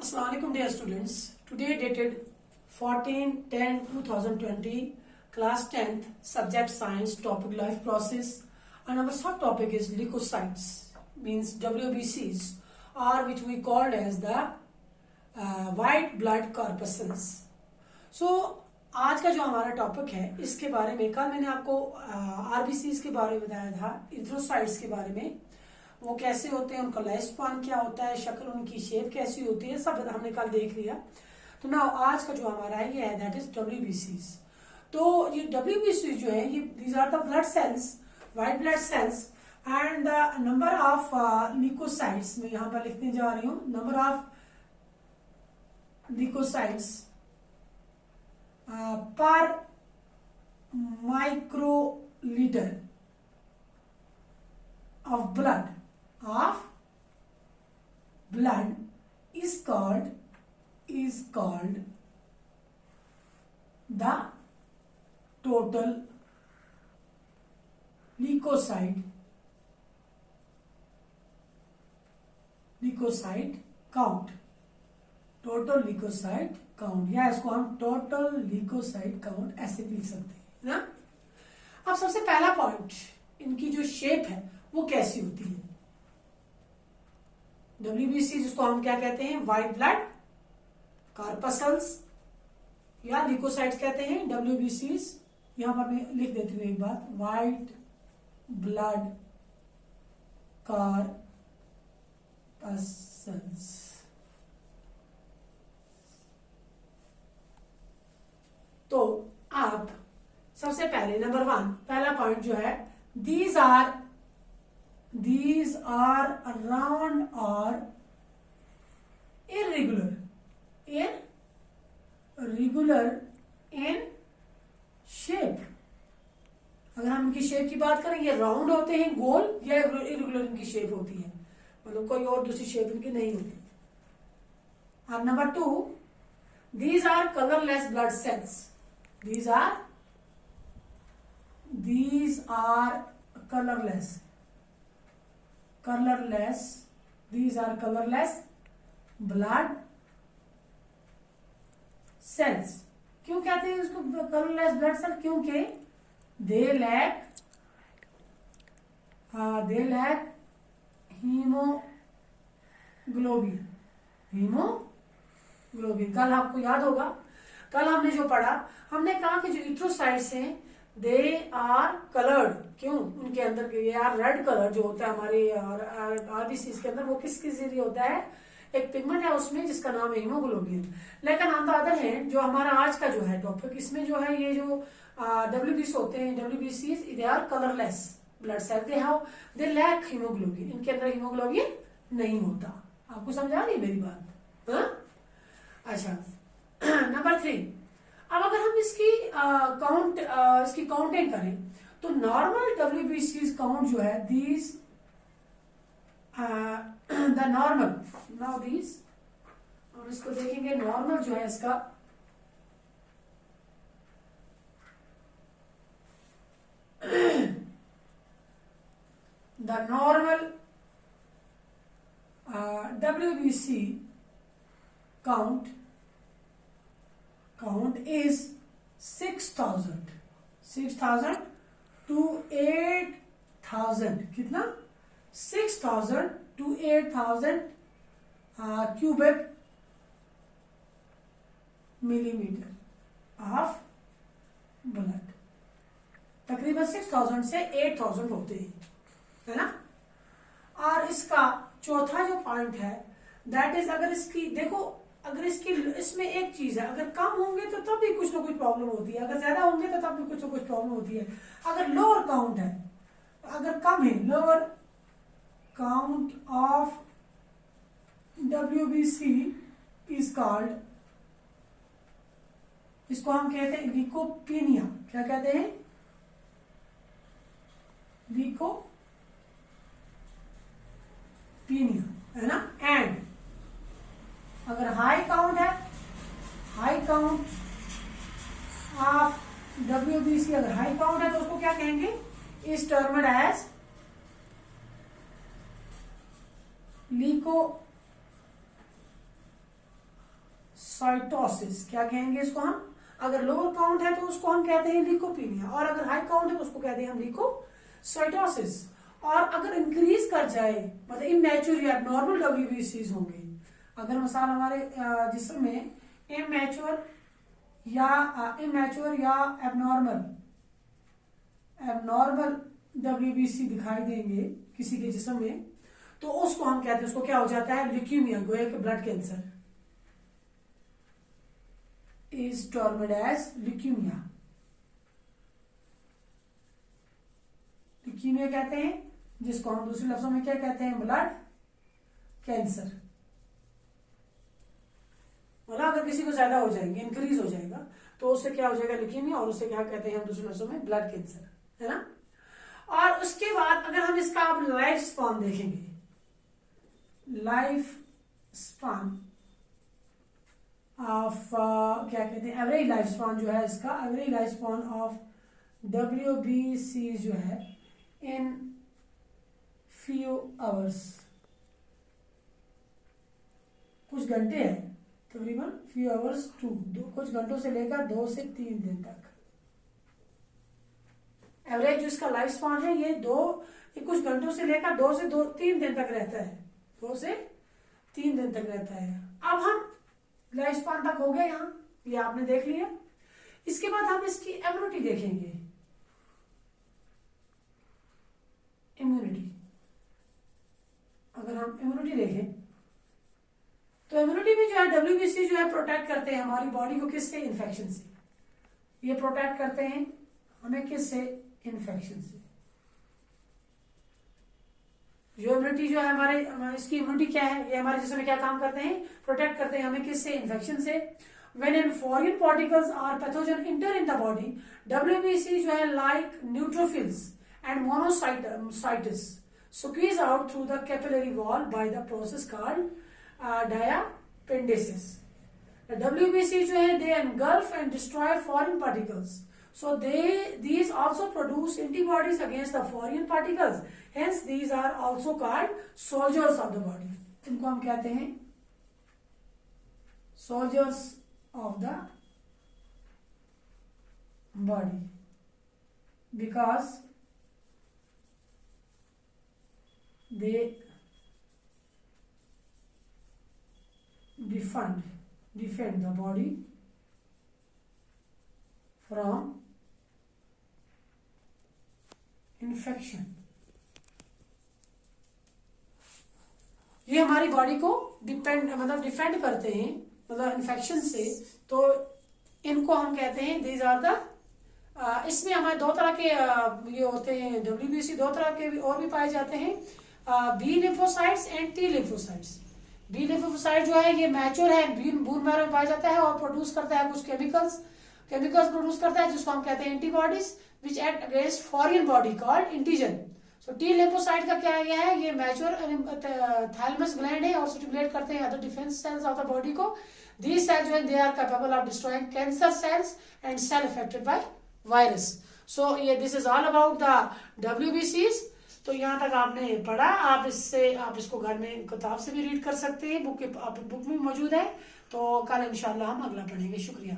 Assalamualaikum dear students. Today dated 14/10/2020, class 10th, subject science, topic life process, and our subtopic is leukocytes, means WBCs, or which we called as the white blood corpuscles. So आज का जो हमारा topic है इसके बारे में कल मैंने आपको आरबीसीज के बारे में बताया था, इथ्रोसाइट्स के बारे में, वो कैसे होते हैं, उनका लाइफ स्पान क्या होता है, शक्ल उनकी शेप कैसी होती है, सब हमने कल देख लिया. तो ना आज का जो हमारा है ये है दैट इज डब्ल्यूबीसीज. तो ये डब्ल्यूबीसी जो है ये these are the blood cells, white blood cells, and the number of leukocytes मैं यहाँ पर लिखने जा रही हूँ. Number of leukocytes per microlitre of blood is called the total leukocyte count. Total leukocyte count, या इसको हम टोटल ल्यूकोसाइट काउंट ऐसे भी लिख सकते हैं ना. अब सबसे पहला पॉइंट, इनकी जो शेप है वो कैसी होती है. डब्ल्यूबीसी जिसको हम क्या कहते हैं, व्हाइट ब्लड कॉर्पसल्स या ल्यूकोसाइट्स कहते हैं. डब्ल्यूबीसीज यहां पर मैं लिख देती हूँ एक बात, व्हाइट ब्लड कॉर्पसल्स. तो आप सबसे पहले नंबर 1 पहला पॉइंट जो है, these are round or irregular in shape. अगर हम इनकी शेप की बात करें, ये राउंड होते हैं, गोल, या इरेगुलर इनकी शेप होती है, मतलब कोई और दूसरी शेप इनकी नहीं होती. और number 2, these are colorless blood cells. These are colorless. These are colorless blood cells. क्यों कहते हैं इसको colorless blood cell? क्योंकि they lack hemoglobin. कल आपको याद होगा, कल हमने जो पढ़ा, हमने कहा कि जो इथ्रोसाइट्स हैं दे आर कलर्ड. क्यों? उनके अंदर ये यार रेड कलर जो होता है हमारे आरबीसीज के अंदर, वो किसके जरिए होता है, एक पिगमेंट है उसमें जिसका नाम है हीमोग्लोबिन. लेकिन ऑन द अदर हैंड जो हमारा आज का जो है टॉपिक, इसमें जो है ये जो डब्ल्यूबीसी होते हैं, डब्ल्यूबीसीज they are colourless blood cell, they lack haemoglobin. इनके अंदर हीमोग्लोबिन नहीं होता. आपको समझा नहीं मेरी बात? हाँ, अच्छा. नंबर 3, अब अगर हम इसकी काउंटिंग करें तो नॉर्मल डब्ल्यूबीसीज काउंट जो है, these the normal, now these, और इसको देखेंगे नॉर्मल जो है इसका, the normal WBC count is 6,000 to 8,000. कितना? 6,000 to 8,000 cubic millimeter of blood. तकरीबन 6,000 से 8,000 होते हैं, है ना. और इसका चौथा जो पॉइंट है दैट इज, अगर इसकी देखो, अगर इसकी इसमें एक चीज है, अगर कम होंगे तो तब भी कुछ ना कुछ प्रॉब्लम होती है, अगर ज्यादा होंगे तो तब भी कुछ ना कुछ प्रॉब्लम होती है. अगर लोअर काउंट है, अगर कम है, lower count of WBC is called, इसको हम कहते हैं ल्यूकोपीनिया. क्या कहते हैं? ल्यूकोपीनिया, है ना. एंड अगर हाई काउंट है, हाई काउंट ऑफ WBC अगर हाई काउंट है तो उसको क्या कहेंगे, इज टर्म्ड एज साइटोसिस, क्या कहेंगे इसको हम? अगर लोअर काउंट है तो उसको हम कहते हैं ल्यूकोपीनिया, और अगर हाई काउंट है तो उसको कहते हैं हम ल्यूकोसाइटोसिस। और अगर इंक्रीज कर जाए, मतलब इमैच्योर या नॉर्मल WBCs होंगे, अगर मिसाल हमारे जिस्म में इमैच्योर या एबनॉर्मल WBC दिखाई देंगे किसी के जिस्म में, तो उसको हम कहते हैं, उसको क्या हो जाता है? ल्यूकीमिया, गोया कि blood cancer is termed as leukaemia. Leukaemia कहते हैं जिसको हम दूसरे लफ्जों में क्या कहते हैं? Blood cancer. मतलब अगर किसी को ज्यादा हो जाएंगे, इंक्रीज हो जाएगा, तो उससे क्या हो जाएगा? ल्यूकीमिया, और उससे क्या कहते हैं हम दूसरे लफ्जों में? ब्लड कैंसर, है ना। और उसके बाद अगर हम इसका अब लाइफ स्पान देखेंगे, लाइफ स्पान ऑफ क्या कहते हैं? एवरेज लाइफ स्पान जो है इसका, average life span of WBC जो है इन फ्यू आवर्स, कुछ घंटे हैं, तकरीबन फ्यू आवर्स टू, कुछ घंटों से लेकर 2 से 3 दिन तक। एवरेज जो इसका लाइफ स्पान है ये कुछ घंटों से लेकर 2 से 3 दिन तक रहता है, 2 से 3 दिन तक रहता है। अब हम लाइफ स्पान तक हो गया, यहाँ ये आपने देख लिया। इसके बाद हम इसकी इम्यूनिटी देखेंगे। इम्यूनिटी, अगर हम इम्यूनिटी देखें तो इम्यूनिटी में जो है WBC जो है प्रोटेक्ट करते हैं हमारी बॉडी को, किससे? इन्फेक्शन से। ये प्रोटेक्ट करते हैं हमें किससे? इन्फेक्शन से। जो इम्यूनिटी जो है हमारे इसकी इम्यूनिटी क्या है? ये हमारे जिस्म में क्या काम करते हैं? प्रोटेक्ट करते हैं हमें किससे? इन्फेक्शन से। When in foreign particles or pathogen enter in the body, WBC जो है like neutrophils and monocytes squeeze out through the capillary wall by the process called diapindesis. The WBC जो है they engulf and destroy foreign particles. So these also produce antibodies against the foreign particles. Hence these are also called soldiers of the body. इनको हम कहते हैं soldiers of the body because they defend the body from infection. ये हमारी body को defend करते हैं, मतलब इन्फेक्शन से। तो इनको हम कहते हैं दीज आर द, इसमें हमारे 2 तरह के ये होते हैं WBC, 2 तरह के और भी पाए जाते हैं, B lymphocytes and T lymphocytes. B lymphocyte जो है ये मैच्योर है, बून मैरो में पाया जाता है और प्रोड्यूस करता है कुछ केमिकल्स प्रोड्यूस करता है जिसको हम कहते हैं antibodies which act against foreign body called antigen. So T lymphocyte का क्या है? ये मैच्योर थैलेमस ग्लैंड है और स्टिमुलेट करते हैं other defence sales of the body को। These cells when they are capable of destroying cancer cells and cell affected by virus. So this is all about the WBCs. तो यहाँ तक आपने पढ़ा। आप इसको घर में किताब से भी रीड कर सकते हैं, बुक में मौजूद है। तो कल इंशाल्लाह हम अगला पढ़ेंगे। शुक्रिया।